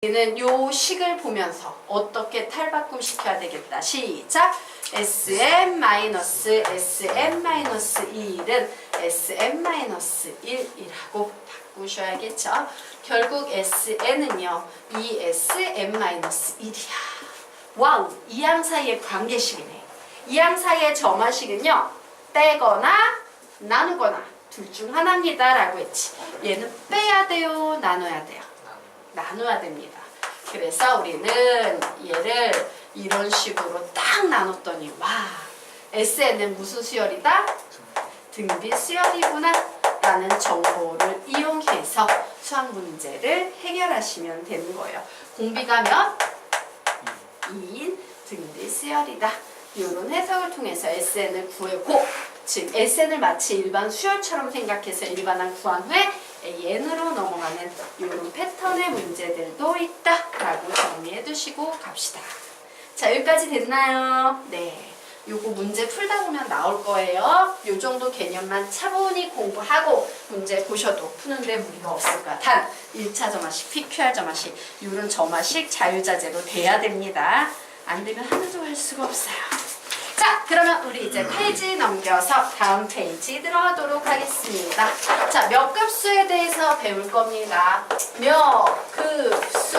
우리는 요 식을 보면서 어떻게 탈바꿈 시켜야 되겠다. 시작! Sm-Sm-1은 Sm-1이라고 바꾸셔야겠죠. 결국 Sn은요 2Sm-1이야. 와우! 이항 사이의 관계식이네. 이항 사이의 점화식은요 떼거나 나누거나 둘 중 하나입니다 라고 했지. 얘는 빼야 돼요? 나눠야 돼요? 나눠야 됩니다. 그래서 우리는 얘를 이런 식으로 딱 나눴더니 와 SN은 무슨 수열이다? 등비 수열이구나 라는 정보를 이용해서 수학 문제를 해결하시면 되는 거예요. 공비가 몇? 2인 등비 수열이다. 이런 해석을 통해서 SN을 구하고 즉 SN을 마치 일반 수열처럼 생각해서 일반항 구한 후에 AN으로 넘어가는 이런 패턴의 문제들도 있다라고 정리해 두시고 갑시다. 자, 여기까지 됐나요? 네. 요거 문제 풀다 보면 나올 거예요. 요 정도 개념만 차분히 공부하고 문제 보셔도 푸는데 무리가 없을 거야. 단 1차 점화식, PQR 점화식 이런 점화식 자유자재로 돼야 됩니다. 안 되면 하나도 할 수가 없어요. 자, 그러면 우리 이제 페이지 넘겨서 다음 페이지 들어가도록 하겠습니다. 자, 몇 급수에 대해서 배울 겁니다. 몇 급수.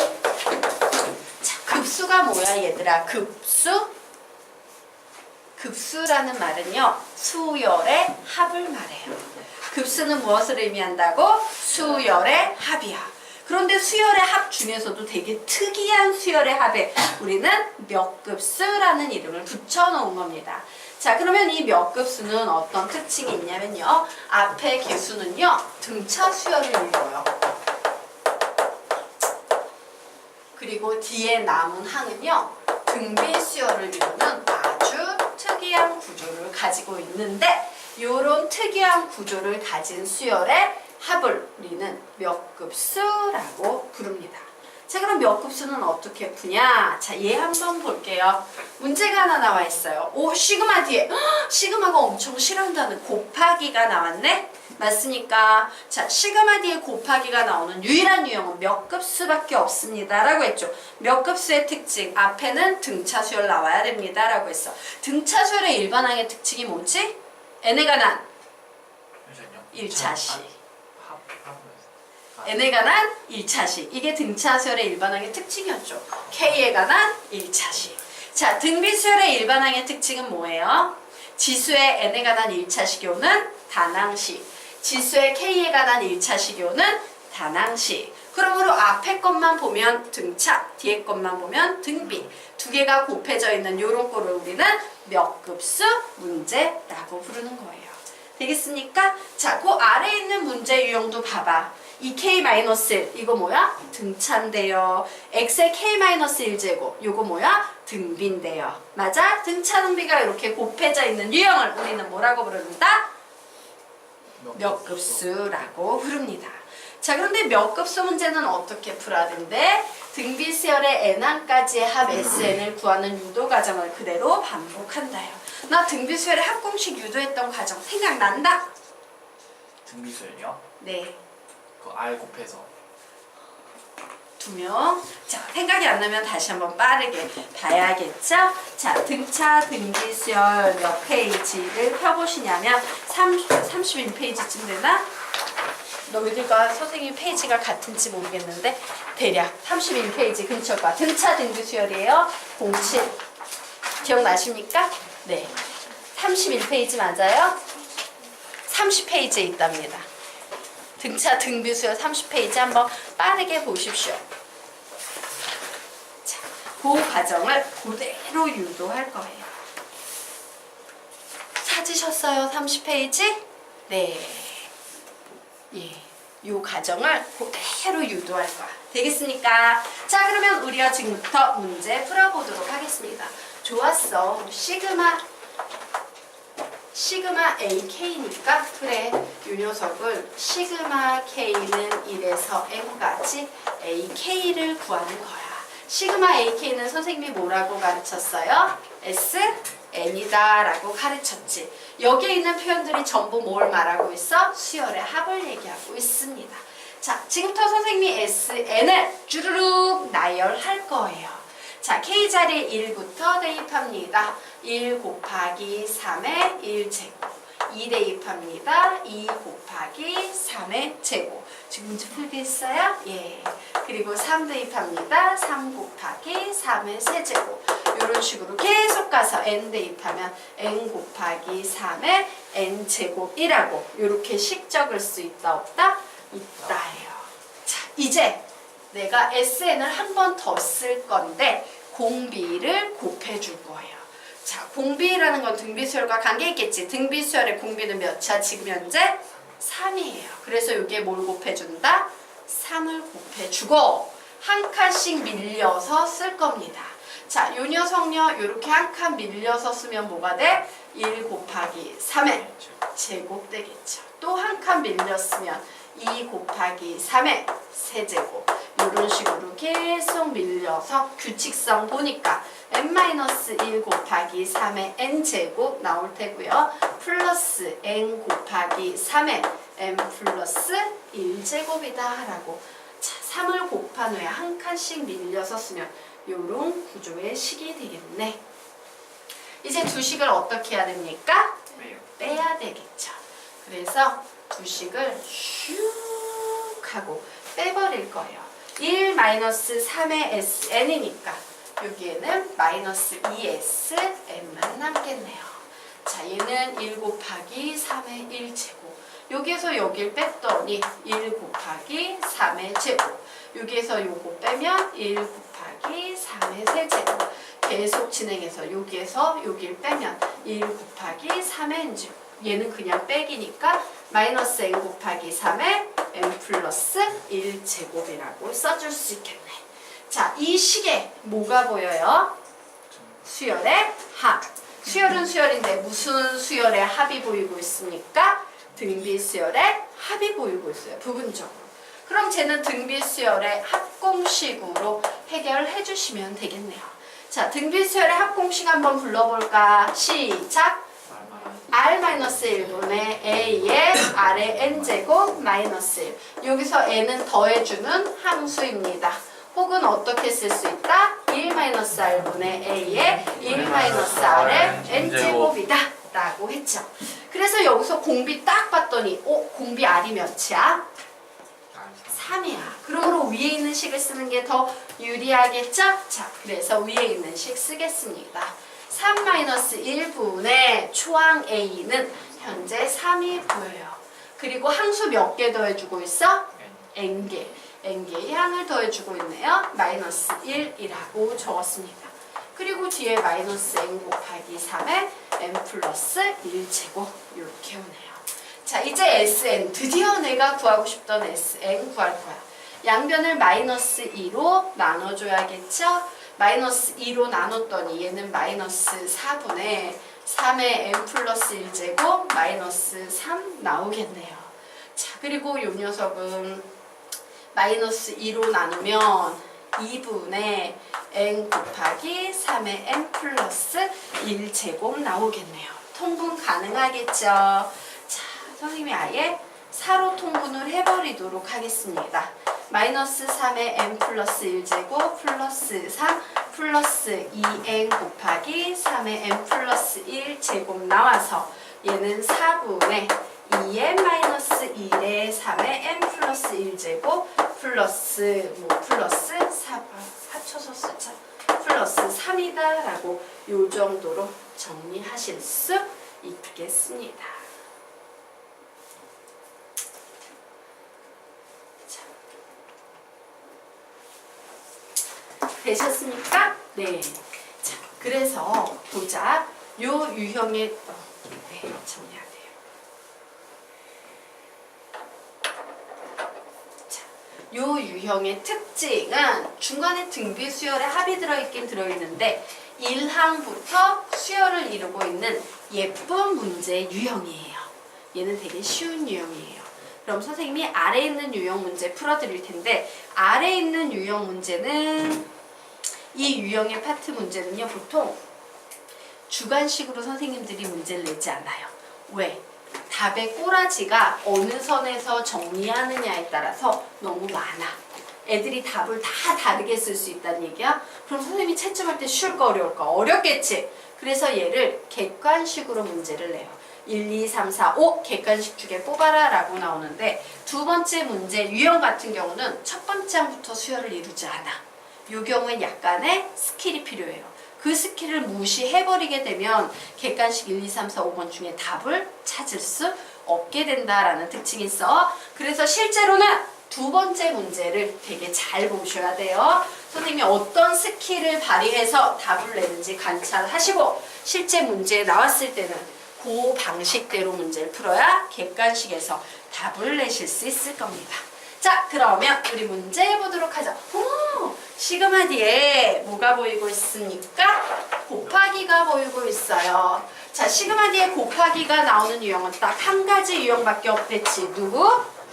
자, 급수가 뭐야, 얘들아? 급수? 급수라는 말은요, 수열의 합을 말해요. 급수는 무엇을 의미한다고? 수열의 합이야. 그런데 수열의 합 중에서도 되게 특이한 수열의 합에 우리는 몇급수라는 이름을 붙여놓은 겁니다. 자, 그러면 이 몇급수는 어떤 특징이 있냐면요. 앞에 개수는요. 등차 수열을 이뤄요. 그리고 뒤에 남은 항은요. 등비 수열을 이루는 아주 특이한 구조를 가지고 있는데 이런 특이한 구조를 가진 수열의 합을 우리는 몇급수라고 부릅니다. 자, 그럼 몇급수는 어떻게 푸냐? 자, 얘 한번 볼게요. 문제가 하나 나와 있어요. 오, 시그마 뒤에 시그마가 엄청 싫어한다는 곱하기가 나왔네? 맞습니까? 자, 시그마 뒤에 곱하기가 나오는 유일한 유형은 몇급수밖에 없습니다 라고 했죠. 몇급수의 특징, 앞에는 등차수열 나와야 됩니다 라고 했어. 등차수열의 일반항의 특징이 뭐지? n에 관한 1차식. n에 관한 1차식. 이게 등차수열의 일반항의 특징이었죠. k에 관한 1차식. 자, 등비수열의 일반항의 특징은 뭐예요? 지수의 n에 관한 1차식이 오는 단항식. 지수의 k에 관한 1차식이 오는 단항식. 그러므로 앞에 것만 보면 등차, 뒤에 것만 보면 등비. 두 개가 곱해져 있는 요런 거를 우리는 몇급수 문제라고 부르는 거예요. 되겠습니까? 자, 그 아래에 있는 문제 유형도 봐봐. 이 k-1 이거 뭐야? 등차인데요. x의 k-1제곱 요거 뭐야? 등비인데요. 맞아? 등차 등비가 이렇게 곱해져 있는 유형을 우리는 뭐라고 부른다? 몇급수라고 부릅니다. 자, 그런데 몇급수 문제는 어떻게 풀어야 된대? 등비수열의 n항까지의 합 SN을 구하는 유도 과정을 그대로 반복한다요. 나 등비수열의 합공식 유도했던 과정 생각난다? 등비수열이요? 네. 그 R 곱해서 2명. 자, 생각이 안 나면 다시 한번 빠르게 봐야겠죠? 자, 등차 등비수열 몇 페이지를 펴보시냐면 31페이지쯤 되나? 너희들과 선생님 페이지가 같은지 모르겠는데 대략 31페이지 근처일 거야. 등차 등비수열이에요. 07. 기억나십니까? 네. 31페이지 맞아요? 30페이지에 있답니다. 등차 등비수열 30페이지 한번 빠르게 보십시오. 자, 그 과정을 그대로 유도할 거예요. 찾으셨어요? 30페이지? 네. 예. 이 과정을 그대로 유도할 거야. 되겠습니까? 자, 그러면 우리가 지금부터 문제 풀어보도록 하겠습니다. 좋았어. 시그마 AK니까 그래, 이 녀석을 시그마 K는 1에서 n까지 AK를 구하는 거야. 시그마 AK는 선생님이 뭐라고 가르쳤어요? SN이다 라고 가르쳤지. 여기에 있는 표현들이 전부 뭘 말하고 있어? 수열의 합을 얘기하고 있습니다. 자, 지금부터 선생님이 SN을 주르륵 나열할 거예요. 자, K자리에 1부터 대입합니다. 1 곱하기 3의 1제곱. 2 대입합니다. 2 곱하기 3의 제곱. 지금 문제 풀겠어요? 예. 그리고 3 대입합니다. 3 곱하기 3의 세제곱. 이런 식으로 계속 가서 n 대입하면 n 곱하기 3의 n제곱이라고 이렇게 식 적을 수 있다 없다? 있다예요. 자, 이제 내가 SN을 한 번 더 쓸 건데 공비를 곱해줄 거예요. 자, 공비라는 건 등비수열과 관계 있겠지. 등비수열의 공비는 몇이야? 지금 현재 3이에요. 그래서 이게 뭘 곱해준다? 3을 곱해주고 한 칸씩 밀려서 쓸 겁니다. 자, 요 녀석요 이렇게 한 칸 밀려서 쓰면 뭐가 돼? 1 곱하기 3의 제곱 되겠죠. 또 한 칸 밀렸으면 2 곱하기 3의 세제곱. 이런 식으로 계속 밀려서 규칙성 보니까 n-1 곱하기 3의 n제곱 나올 테고요. 플러스 n 곱하기 3의 n 플러스 1제곱이다 라고. 자, 3을 곱한 후에 한 칸씩 밀려서 쓰면 이런 구조의 식이 되겠네. 이제 두 식을 어떻게 해야 됩니까? 빼야 되겠죠. 그래서 두 식을 슉 하고 빼버릴 거예요. 1-3의 SN이니까 여기에는 마이너스 2SN만 남겠네요. 자, 얘는 1 곱하기 3의 1제곱. 여기에서 여길 뺐더니 1 곱하기 3의 제곱. 여기에서 요거 빼면 1 곱하기 3의 세제곱. 계속 진행해서 여기에서 여길 빼면 1 곱하기 3의 n제곱. 얘는 그냥 빼기니까 마이너스 n 곱하기 3의 n 플러스 1제곱이라고 써줄 수 있겠네. 자, 이 식에 뭐가 보여요? 수열의 합. 수열은 수열인데 무슨 수열의 합이 보이고 있습니까? 등비수열의 합이 보이고 있어요. 부분적으로. 그럼 쟤는 등비수열의 합공식으로 해결해 주시면 되겠네요. 자, 등비수열의 합공식 한번 불러볼까? 시작! r-1분의 a의 r의 n제곱 마이너스 1. 여기서 n은 더해주는 함수입니다. 혹은 어떻게 쓸 수 있다? 1-r분의 a의 1-r의 n제곱이다 라고 했죠. 그래서 여기서 공비 딱 봤더니 공비 r이 몇이야? 3이야. 그러므로 위에 있는 식을 쓰는 게 더 유리하겠죠? 자, 그래서 위에 있는 식 쓰겠습니다. 3-1분의 초항 a는 현재 3이 보여요. 그리고 항수 몇 개 더해주고 있어? n개. n개의 항을 더해주고 있네요. 마이너스 1이라고 적었습니다. 그리고 뒤에 마이너스 n 곱하기 3의 n 플러스 1제곱 이렇게 오네요. 자, 이제 SN 드디어 내가 구하고 싶던 SN 구할 거야. 양변을 마이너스 2로 나눠줘야겠죠? 마이너스 2로 나눴더니 얘는 마이너스 4분의 3의 n 플러스 1제곱 마이너스 3 나오겠네요. 자, 그리고 요 녀석은 마이너스 2로 나누면 2분의 n 곱하기 3의 n 플러스 1제곱 나오겠네요. 통분 가능하겠죠? 자, 선생님이 아예 4로 통분을 해버리도록 하겠습니다. 마이너스 3의 n 플러스 1제곱 플러스 3 플러스 2n 곱하기 3의 n 플러스 1제곱 나와서 얘는 4분의 2n 마이너스 1의 3의 n 플러스 1제곱 플러스 플러스 4 합쳐서 쓰자. 플러스 3이다 라고 요 정도로 정리하실 수 있겠습니다. 되셨습니까? 네. 자, 그래서 보자. 요 유형의 정리해야 돼요. 자, 요 유형의 특징은 중간에 등비수열의 합이 들어있긴 들어있는데 1항부터 수열을 이루고 있는 예쁜 문제 유형이에요. 얘는 되게 쉬운 유형이에요. 그럼 선생님이 아래에 있는 유형 문제 풀어드릴 텐데 아래에 있는 유형 문제는 이 유형의 파트 문제는요, 보통 주관식으로 선생님들이 문제를 내지 않아요. 왜? 답의 꼬라지가 어느 선에서 정리하느냐에 따라서 너무 많아. 애들이 답을 다 다르게 쓸 수 있다는 얘기야? 그럼 선생님이 채점할 때 쉬울까 어려울까? 어렵겠지? 그래서 얘를 객관식으로 문제를 내요. 1, 2, 3, 4, 5 객관식 중에 뽑아라 라고 나오는데 두 번째 문제 유형 같은 경우는 첫 번째 항부터 수열을 이루지 않아. 이 경우엔 약간의 스킬이 필요해요. 그 스킬을 무시해버리게 되면 객관식 1, 2, 3, 4, 5번 중에 답을 찾을 수 없게 된다라는 특징이 있어. 그래서 실제로는 두 번째 문제를 되게 잘 보셔야 돼요. 선생님이 어떤 스킬을 발휘해서 답을 내는지 관찰하시고 실제 문제에 나왔을 때는 그 방식대로 문제를 풀어야 객관식에서 답을 내실 수 있을 겁니다. 자, 그러면 우리 문제 보도록 하죠. 오, 시그마 뒤에 뭐가 보이고 있습니까? 곱하기가 보이고 있어요. 자, 시그마 뒤에 곱하기가 나오는 유형은 딱 한 가지 유형밖에 없댔지. 누구?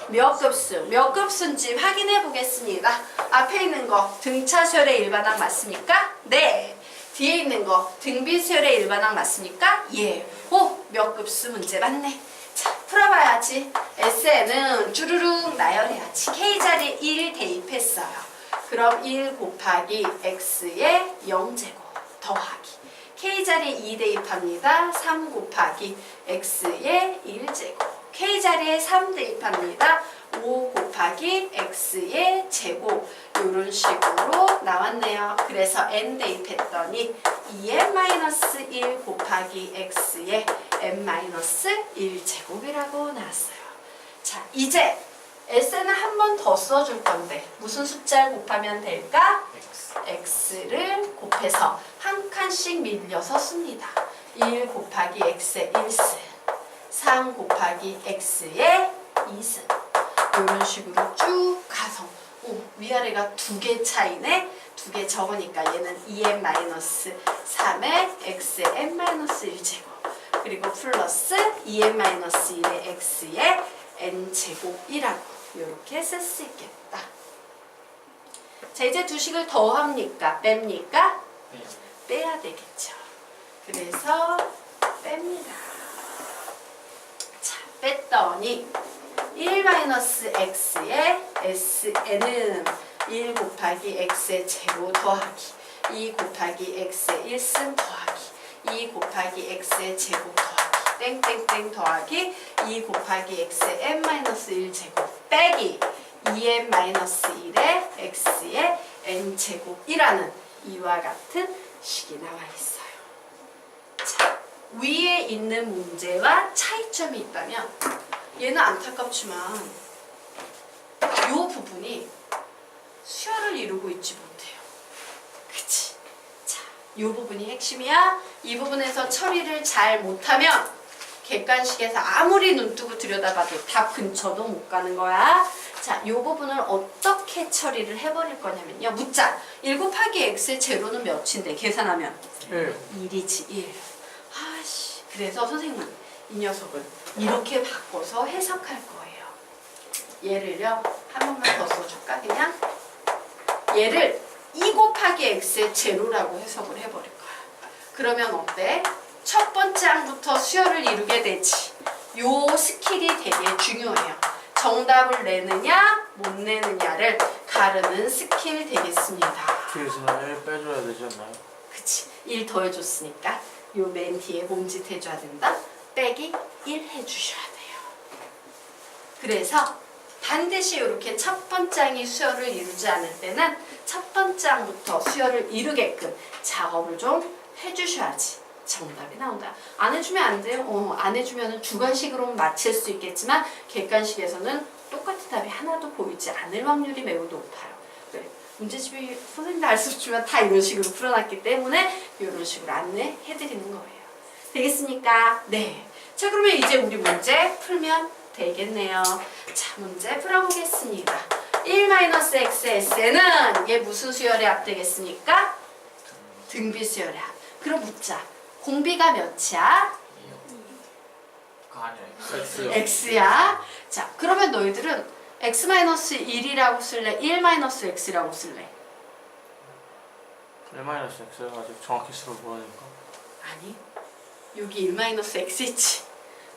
몇 급수. 몇 급수인지 확인해 보겠습니다. 앞에 있는 거 등차수열의 일반항 맞습니까? 네. 뒤에 있는 거 등비수열의 일반항 맞습니까? 예. 오, 몇 급수 문제 맞네. 자, 풀어봐야지. S에는 쭈루룩 나열해야지. K자리에 1 대입했어요. 그럼 1 곱하기 X의 0제곱 더하기 K자리에 2 대입합니다. 3 곱하기 X의 1제곱 K자리에 3 대입합니다. 5 곱하기 X의 제곱 이런 식으로 나왔네요. 그래서 N 대입했더니 2n-1 곱하기 X의 n-1제곱이라고 나왔어요. 자, 이제 S는 한 번 더 써줄 건데 무슨 숫자를 곱하면 될까? X를 곱해서 한 칸씩 밀려서 씁니다. 1 곱하기 X의 1승 3 곱하기 X의 2승 이런 식으로 쭉 가서 위아래가 두 개 차이네. 두 개 적으니까 얘는 2n-3의 x의 n-1제곱 그리고 플러스 2n-1의 x의 n제곱이라고 이렇게 쓸 수 있겠다. 자, 이제 두 식을 더합니까? 뺍니까? 네. 빼야 되겠죠. 그래서 뺍니다. 자, 뺐더니 1-x의 sn은 1 곱하기 x의 제곱 더하기 2 곱하기 x의 1승 더하기 2 곱하기 x의 제곱 더하기 땡땡땡 더하기 2 곱하기 x의 n-1제곱 빼기 2n-1의 x의 n제곱이라는 이와 같은 식이 나와 있어요. 자, 위에 있는 문제와 차이점이 있다면 얘는 안타깝지만 이 부분이 수열을 이루고 있지 못해요. 그치? 자, 이 부분이 핵심이야. 이 부분에서 처리를 잘 못하면 객관식에서 아무리 눈 뜨고 들여다봐도 답 근처도 못 가는 거야. 자, 이 부분을 어떻게 처리를 해버릴 거냐면요. 묻자. 1 곱하기 x의 제로는 몇인데 계산하면? 1이지 1. 아씨. 그래서 선생님은 이 녀석을 이렇게 바꿔서 해석할 거예요. 얘를요. 한 번만 더 써줄까? 그냥 얘를 2 곱하기 x의 제로라고 해석을 해버릴 거야. 그러면 어때? 첫 번째 항부터 수열을 이루게 되지. 요 스킬이 되게 중요해요. 정답을 내느냐 못 내느냐를 가르는 스킬 되겠습니다. 뒤에서 1 빼줘야 되지 않나요? 그치. 1 더해줬으니까 요 맨 뒤에 몸짓 해줘야 된다. 빼기 1 해주셔야 돼요. 그래서 반드시 이렇게 첫 번째 항이 수열을 이루지 않을 때는 첫 번째 항부터 수열을 이루게끔 작업을 좀 해주셔야지 정답이 나온다. 안 해주면 안 돼요. 안 해주면 주관식으로는 맞힐 수 있겠지만 객관식에서는 똑같은 답이 하나도 보이지 않을 확률이 매우 높아요. 그래. 문제집이 선생님도 알 수 없지만 다 이런 식으로 풀어놨기 때문에 이런 식으로 안내해드리는 거예요. 되겠습니까? 네. 자, 그러면 이제 우리 문제 풀면 되겠네요. 자, 문제 풀어보겠습니다. 1-x의 sn은 얘 무슨 수열의 합 되겠습니까? 등비 수열의 합. 그럼 묻자. 공비가 몇이야? 그거 아니에요. X요. x야. 자, 그러면 너희들은 x-1이라고 쓸래? 1-x라고 쓸래? 1-X를 가지고 정확히 수를 보여니까 아니, 여기 1-x 있지.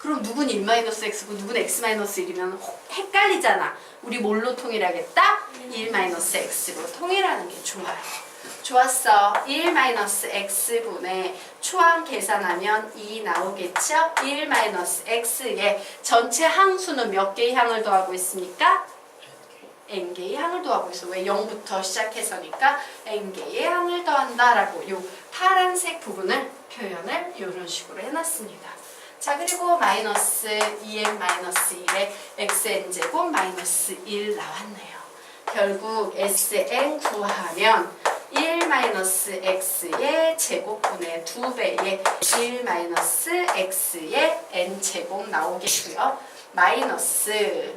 그럼 누군 1-x고 누군 x-1이면 헷갈리잖아. 우리 뭘로 통일하겠다? 1-x로 통일하는 게 좋아요. 좋았어. 1-x분의 초항 계산하면 2 나오겠죠? 1-x의 전체 항수는 몇 개의 항을 더하고 있습니까? n개의 항을 더하고 있어. 왜? 0부터 시작해서니까 n개의 항을 더한다라고 요 파란색 부분을 표현을 이런 식으로 해놨습니다. 자, 그리고 마이너스 2n-1에 xn제곱 마이너스 1 나왔네요. 결국 Sn 구하면 1-x의 제곱분의 2배의 1-x의 n제곱 나오겠고요. 마이너스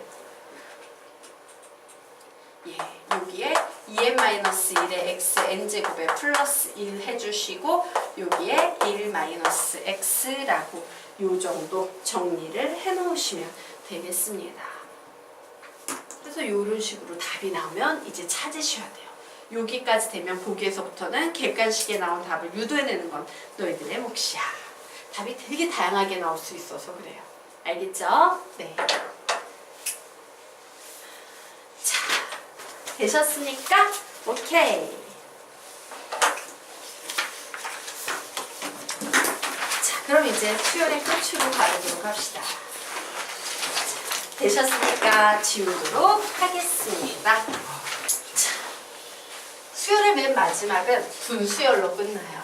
여기에 2n-1의 xn제곱에 플러스 1 해주시고 여기에 1-x라고 요 정도 정리를 해놓으시면 되겠습니다. 그래서 이런 식으로 답이 나오면 이제 찾으셔야 돼요. 여기까지 되면 보기에서부터는 객관식에 나온 답을 유도해내는 건 너희들의 몫이야. 답이 되게 다양하게 나올 수 있어서 그래요. 알겠죠? 네. 자, 되셨습니까? 오케이. 자, 그럼 이제 수열의 끝으로 가보도록 합시다. 되셨으니까 지우도록 하겠습니다. 자, 수열의 맨 마지막은 분수열로 끝나요.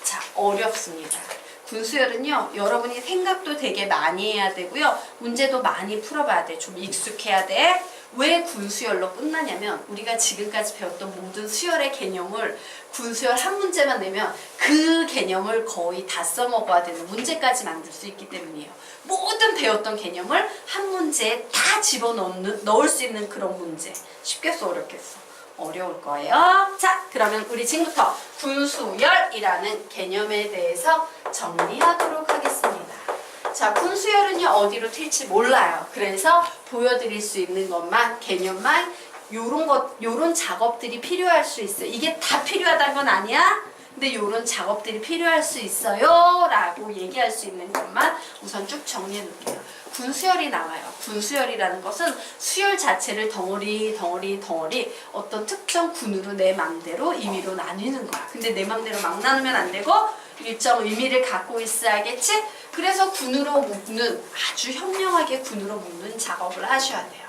자, 어렵습니다. 분수열은요, 여러분이 생각도 되게 많이 해야 되고요. 문제도 많이 풀어봐야 돼. 좀 익숙해야 돼. 왜 군수열로 끝나냐면 우리가 지금까지 배웠던 모든 수열의 개념을 군수열 한 문제만 내면 그 개념을 거의 다 써먹어야 되는 문제까지 만들 수 있기 때문이에요. 모든 배웠던 개념을 한 문제에 다 집어넣을 수 있는 그런 문제. 쉽겠어, 어렵겠어? 어려울 거예요. 자, 그러면 우리 지금부터 군수열이라는 개념에 대해서 정리하도록 하겠습니다. 자, 군수열은요, 어디로 튈지 몰라요. 그래서 보여드릴 수 있는 것만, 개념만, 요런 작업들이 필요할 수 있어요. 이게 다 필요하다는 건 아니야? 근데 요런 작업들이 필요할 수 있어요. 라고 얘기할 수 있는 것만 우선 쭉 정리해 놓을게요. 군수열이 나와요. 군수열이라는 것은 수열 자체를 덩어리 어떤 특정 군으로 내 맘대로 임의로 나뉘는 거야. 근데 내 맘대로 막 나누면 안 되고 일정 의미를 갖고 있어야겠지? 그래서 군으로 묶는, 아주 현명하게 군으로 묶는 작업을 하셔야 돼요.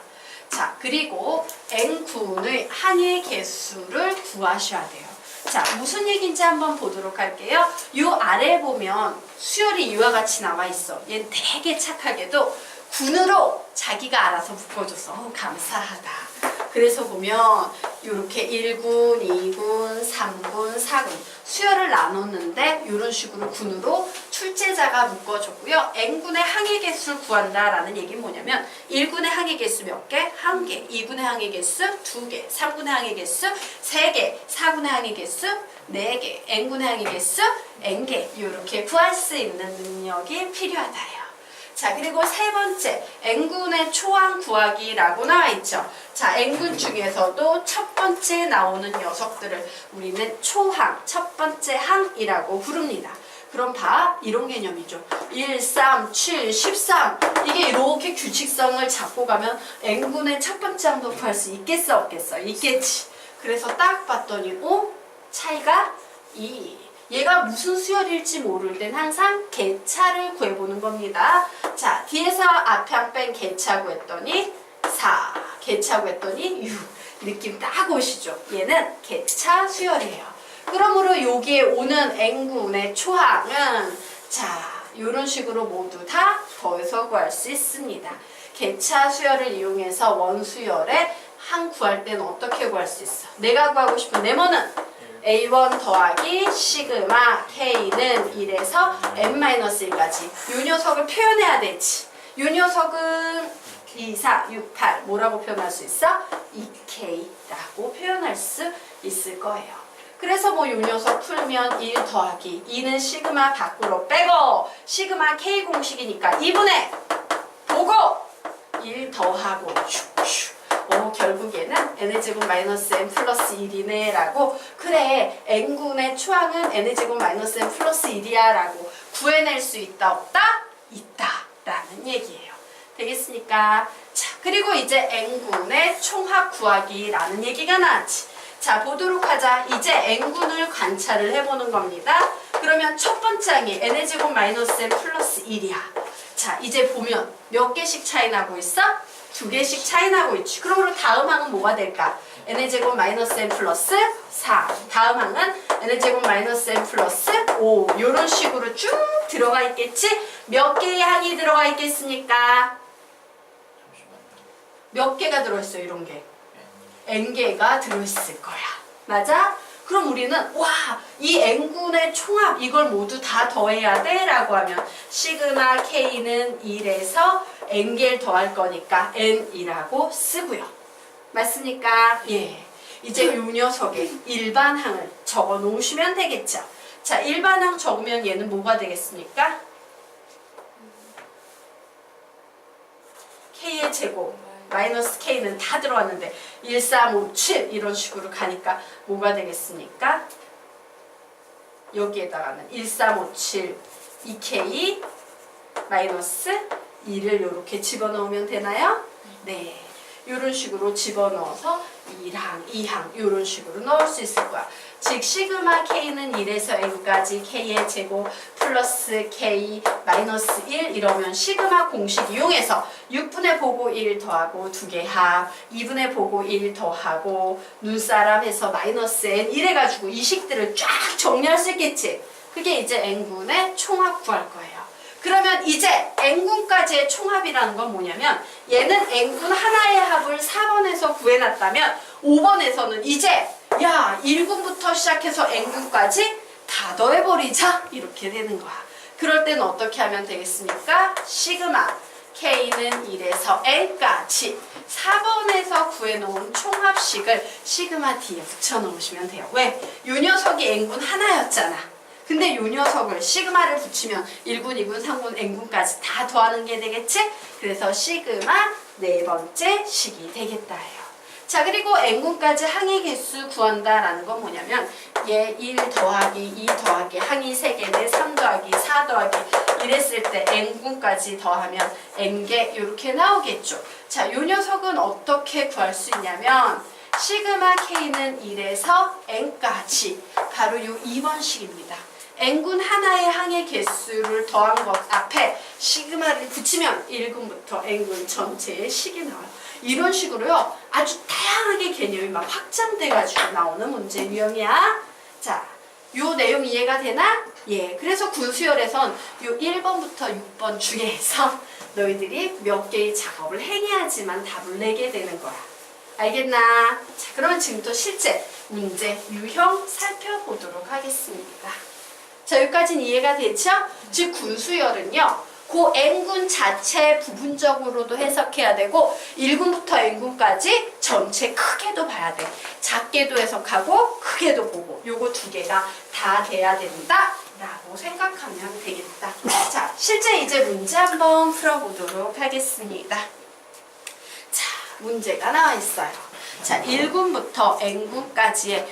자, 그리고 n군의 항의 개수를 구하셔야 돼요. 자, 무슨 얘기인지 한번 보도록 할게요. 요 아래 보면 수열이 이와 같이 나와 있어. 얘는 되게 착하게도 군으로 자기가 알아서 묶어줘서 감사하다. 그래서 보면 이렇게 1군, 2군, 3군, 4군 수열을 나눴는데 이런 식으로 군으로 출제자가 묶어줬고요. n군의 항의 개수를 구한다라는 얘기는 뭐냐면 1군의 항의 개수 몇 개? 1개, 2군의 항의 개수 2개, 3군의 항의 개수 3개, 4군의 항의 개수 4개, n군의 항의 개수 n개 이렇게 구할 수 있는 능력이 필요하다요. 자, 그리고 세 번째, n군의 초항 구하기라고 나와 있죠. 자, n군 중에서도 첫 번째 나오는 녀석들을 우리는 초항, 첫 번째 항이라고 부릅니다. 그럼 봐, 이런 개념이죠. 1, 3, 7, 13 이게 이렇게 규칙성을 잡고 가면 n군의 첫 번째 항도 구할 수 있겠어, 없겠어? 있겠지. 그래서 딱 봤더니 차이가 2. 얘가 무슨 수열일지 모를 땐 항상 개차를 구해보는 겁니다. 자, 뒤에서 앞에 한 뺀 개차 구했더니 4, 개차 구했더니 6. 느낌 딱 오시죠? 얘는 개차 수열이에요. 그러므로 여기에 오는 n군의 초항은 자, 이런 식으로 모두 다 더해서 구할 수 있습니다. 개차 수열을 이용해서 원수열의 항 구할 때는 어떻게 구할 수 있어? 내가 구하고 싶은 네모는 A1 더하기 시그마 K는 1에서 n-1까지 요 녀석을 표현해야 되지. 요 녀석은 2, 4, 6, 8 뭐라고 표현할 수 있어? 2K라고 표현할 수 있을 거예요. 그래서 뭐 요 녀석 풀면 1 더하기 2는 시그마 밖으로 빼고 시그마 K 공식이니까 2분의 보고 1 더하고 슉슉 결국에는 n제곱 마이너스 n 플러스 1이네 라고 그래 n군의 초항은 n제곱 마이너스 n 플러스 1이야 라고 구해낼 수 있다 없다? 있다 라는 얘기예요. 되겠습니까? 자, 그리고 이제 n군의 총합 구하기라는 얘기가 나왔지. 자, 보도록 하자. 이제 n군을 관찰을 해보는 겁니다. 그러면 첫 번째 항이 n의 제곱 마이너스 n 플러스 1이야. 자, 이제 보면 몇 개씩 차이 나고 있어? 2개씩 차이 나고 있지. 그러므로 다음 항은 뭐가 될까? n의 제곱 마이너스 n 플러스 4. 다음 항은 n의 제곱 마이너스 n 플러스 5. 이런 식으로 쭉 들어가 있겠지? 몇 개의 항이 들어가 있겠습니까? 잠시만요. 몇 개가 들어있어 이런 게? n개가 들어있을 거야. 맞아? 그럼 우리는 와, 이 n군의 총합 이걸 모두 다 더해야 돼 라고 하면 시그마 k는 1에서 n개를 더할 거니까 n이라고 쓰고요. 맞습니까? 예. 이제 요 녀석의 일반항을 적어 놓으시면 되겠죠. 자, 일반항 적으면 얘는 뭐가 되겠습니까? k의 제곱 마이너스 k는 다 들어왔는데 1, 3, 5, 7 이런 식으로 가니까 뭐가 되겠습니까? 여기에다가는 1, 3, 5, 7 2k 마이너스 2를 이렇게 집어넣으면 되나요? 네. 이런 식으로 집어넣어서 1항, 2항 이런 식으로 넣을 수 있을 거야. 즉 시그마 k는 1에서 n까지 k의 제곱 플러스 k 마이너스 1 이러면 시그마 공식 이용해서 6분의 보고 1 더하고 2개 합 2분의 보고 1 더하고 눈사람 해서 마이너스 n 이래가지고 이 식들을 쫙 정리할 수 있겠지. 그게 이제 n군의 총합 구할 거예요. 그러면 이제 n군까지의 총합이라는 건 뭐냐면 얘는 n군 하나의 합을 4번에서 구해놨다면 5번에서는 이제 야 1군부터 시작해서 n군까지 다 더해버리자 이렇게 되는 거야. 그럴 때는 어떻게 하면 되겠습니까? 시그마 k는 1에서 n까지 4번에서 구해놓은 총합식을 시그마 d에 붙여놓으시면 돼요. 왜? 요 녀석이 n군 하나였잖아. 근데 요 녀석을 시그마를 붙이면 1군, 2군, 3군, n군까지 다 더하는 게 되겠지? 그래서 시그마 네 번째 식이 되겠다예요. 자, 그리고 n군까지 항의 개수 구한다라는 건 뭐냐면 얘 1 더하기 2 더하기 항이 3개인데 3 더하기 4 더하기 이랬을 때 n군까지 더하면 n개 이렇게 나오겠죠. 자, 요 녀석은 어떻게 구할 수 있냐면 시그마 k는 1에서 n까지 바로 요 2번식입니다. n군 하나의 항의 개수를 더한 것 앞에 시그마를 붙이면 1군부터 n군 전체의 식이 나와요. 이런 식으로요. 아주 다양하게 개념이 막 확장돼가지고 나오는 문제 유형이야. 자, 요 내용 이해가 되나? 예. 그래서 군수열에선 요 1번부터 6번 중에서 너희들이 몇 개의 작업을 행해야지만 답을 내게 되는 거야. 알겠나? 자, 그러면 지금부터 실제 문제 유형 살펴보도록 하겠습니다. 자, 여기까지는 이해가 되죠? 즉 군수열은요. 그 n군 자체 부분적으로도 해석해야 되고 1군부터 n군까지 전체 크게도 봐야 돼. 작게도 해석하고 크게도 보고 요거 두 개가 다 돼야 된다 라고 생각하면 되겠다. 자, 실제 이제 문제 한번 풀어보도록 하겠습니다. 자, 문제가 나와 있어요. 자, 1군부터 n군까지의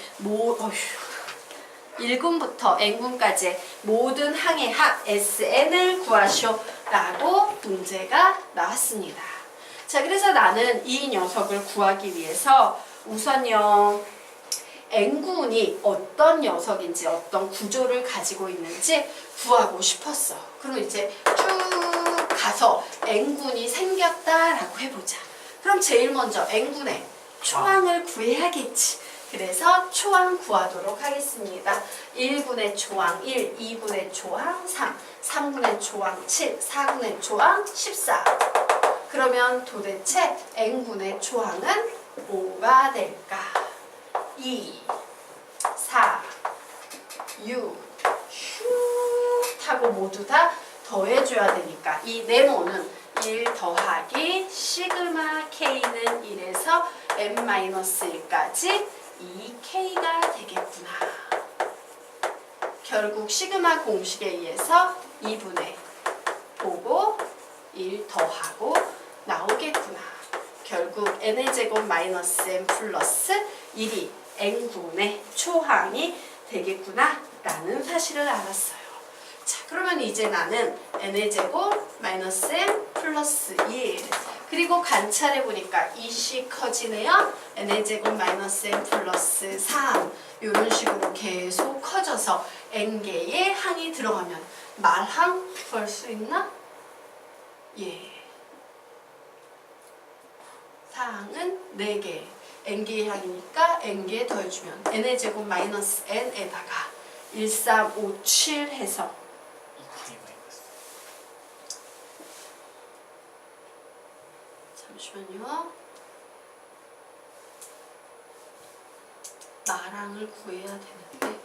1군부터 n군까지의 모든 항의 합 SN을 구하시오 라고 문제가 나왔습니다. 자, 그래서 나는 이 녀석을 구하기 위해서 우선요 n군이 어떤 녀석인지 어떤 구조를 가지고 있는지 구하고 싶었어. 그럼 이제 쭉 가서 n군이 생겼다라고 해보자. 그럼 제일 먼저 n군의 초항을 구해야겠지. 그래서 초항 구하도록 하겠습니다. 1군의 초항 1, 2군의 초항 3, 3군의 초항 7, 4군의 초항 14. 그러면 도대체 n군의 초항은 뭐가 될까? 2, 4, 6, 슉 하고 모두 다 더해줘야 되니까 이 네모는 1 더하기 시그마 k는 1에서 n-1까지 2k가 되겠구나. 결국 시그마 공식에 의해서 2분의 보고 1 더하고 나오겠구나. 결국 n의 제곱 마이너스 n 플러스 1이 n군의 초항이 되겠구나 라는 사실을 알았어요. 자, 그러면 이제 나는 n의 제곱 마이너스 m 플러스 1 그리고 관찰해 보니까 이씩 커지네요. n의 제곱 마이너스 m 플러스 3 이런 식으로 계속 커져서 n개의 항이 들어가면 말항 구할 수 있나? 예. 사항은 4개. n개의 항이니까 n개 더해주면 n의 제곱 마이너스 n에다가 1357 해서 2K 마이너스. 잠시만요. 마랑을 구해야 되는데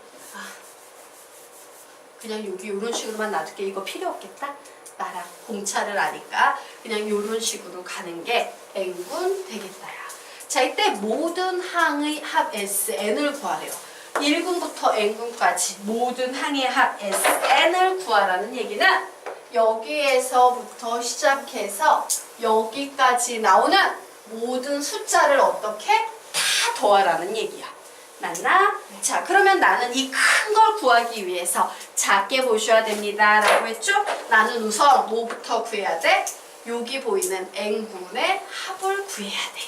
그냥 여기 이런 식으로만 놔둘게. 이거 필요 없겠다. 마랑 공차를 아니까 그냥 이런 식으로 가는 게 n군 되겠다야. 자, 이때 모든 항의 합 Sn을 구하래요. 1군부터 n군까지 모든 항의 합 Sn을 구하라는 얘기는 여기에서부터 시작해서 여기까지 나오는 모든 숫자를 어떻게 다 더하라는 얘기야. 맞나? 자, 그러면 나는 이 큰 걸 구하기 위해서 작게 보셔야 됩니다. 라고 했죠? 나는 우선 뭐부터 구해야 돼? 여기 보이는 n군의 합을 구해야 돼.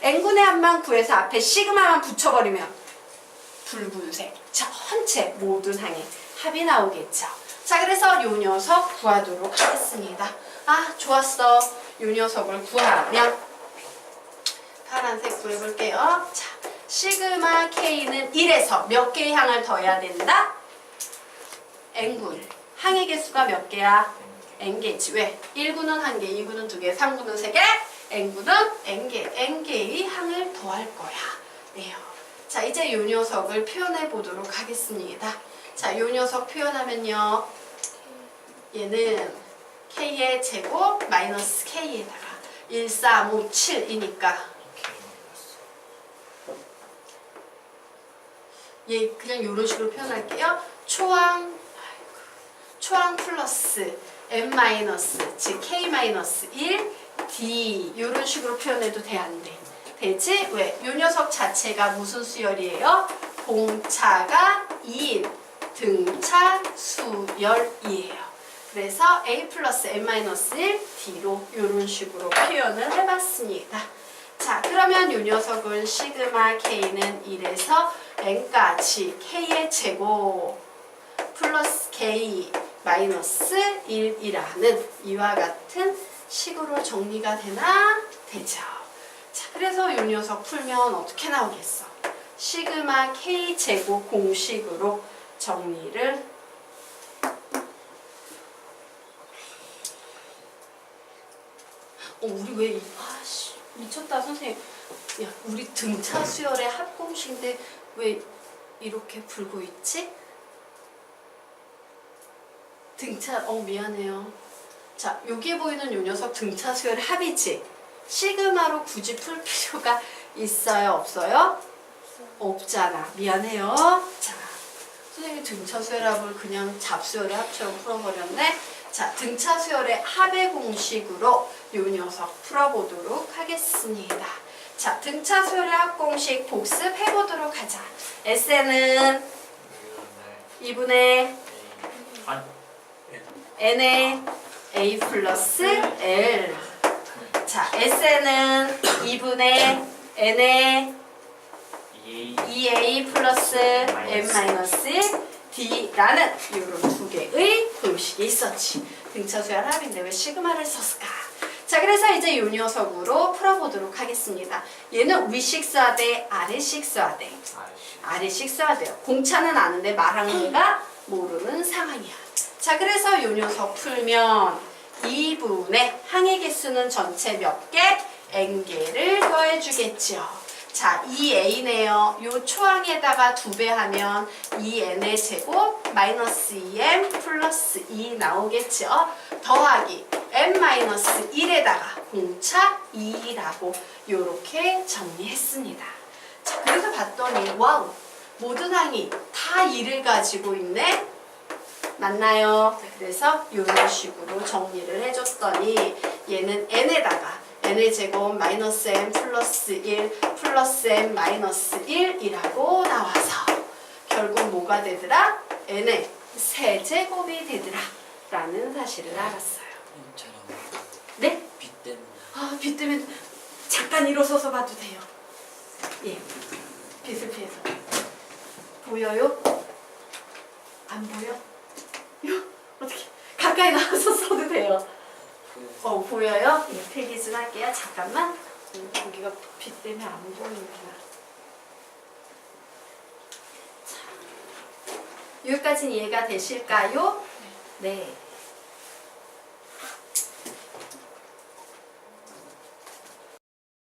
n군의 합만 구해서 앞에 시그마만 붙여버리면 붉은색 전체 모든 항의 합이 나오겠죠. 자, 그래서 요 녀석 구하도록 하겠습니다. 좋았어. 요 녀석을 구하면 파란색 구해볼게요. 자, 시그마 K는 1에서 몇 개의 항을 더해야 된다? n군. 항의 개수가 몇 개야? n개지. 왜? 1군은 1개, 2군은 2개, 3군은 3개, n군은 n개, n개의 항을 더할 거야. 네요. 자, 이제 요 녀석을 표현해 보도록 하겠습니다. 자, 요 녀석 표현하면요. 얘는 K의 제곱 마이너스 K에다가 1357이니까 2K 마이너스. 얘 그냥 이런 식으로 표현할게요. 초항 플러스 m 마이너스 즉 k 마이너스 1 d 이런 식으로 표현해도 돼, 안 돼? 되지? 왜? 이 녀석 자체가 무슨 수열이에요? 공차가 2인 등차 수열이에요. 그래서 a 플러스 m 마이너스 1 d로 이런 식으로 표현을 해봤습니다. 자, 그러면 이 녀석은 시그마 k는 1에서 n까지 k의 제곱 플러스 k 마이너스 1이라는 이와 같은 식으로 정리가 되나? 되죠. 자, 그래서 이 녀석 풀면 어떻게 나오겠어? 시그마 k 제곱 공식으로 정리를 우리 왜 미쳤다 선생님. 야, 우리 등차 수열의 합공식인데 왜 이렇게 풀고 있지? 등차, 미안해요. 자, 여기에 보이는 요 녀석 등차 수열의 합이지? 시그마로 굳이 풀 필요가 있어요? 없어요? 없잖아. 미안해요. 자, 선생님이 등차 수열의 합을 그냥 잡수열의 합처럼 풀어버렸네. 자, 등차 수열의 합의 공식으로 요 녀석 풀어보도록 하겠습니다. 자, 등차 수열의 합 공식 복습해보도록 하자. SN은 2분의 n의 a 플러스 l. 자, SN은 2분의 n의 2a 플러스 m 마이너스 d라는 이런 두 개의 공식이 있었지. 등차 수열 합인데 왜 시그마를 썼을까? 자, 그래서 이제 이 녀석으로 풀어보도록 하겠습니다. 얘는 위식 써야 돼? 아래식 써야 돼? 아래식 써야 돼요. 공차는 아는데 말항의가 모르는 상황이야. 자, 그래서 이 녀석 풀면 2분의 항의 개수는 전체 몇 개? n개를 더해주겠죠. 자, 2a네요. 요 초항에다가 2배 하면 2n의 제곱 마이너스 2m 플러스 2 나오겠죠. 더하기 m 마이너스 1에다가 공차 2라고 요렇게 정리했습니다. 자, 그래서 봤더니 와우, 모든 항이 다 2를 가지고 있네. 맞나요? 그래서 이런 식으로 정리를 해줬더니 얘는 n에다가 n의 제곱 마이너스 m 플러스 1 플러스 m 마이너스 1이라고 나와서 결국 뭐가 되더라? n의 세제곱이 되더라 라는 사실을 알았어요. 처럼 네? 빛 때문에. 아, 빛 때문에 잠깐 일어서서 봐도 돼요. 예, 빛을 피해서. 보여요? 안 보여? 요? 어떻게? 가까이 나와서 써도 돼요. 보여요? 예, 필기 좀 할게요. 잠깐만. 여기가 빛 때문에 안 보이는구나. 자, 여기까지는 이해가 되실까요? 네.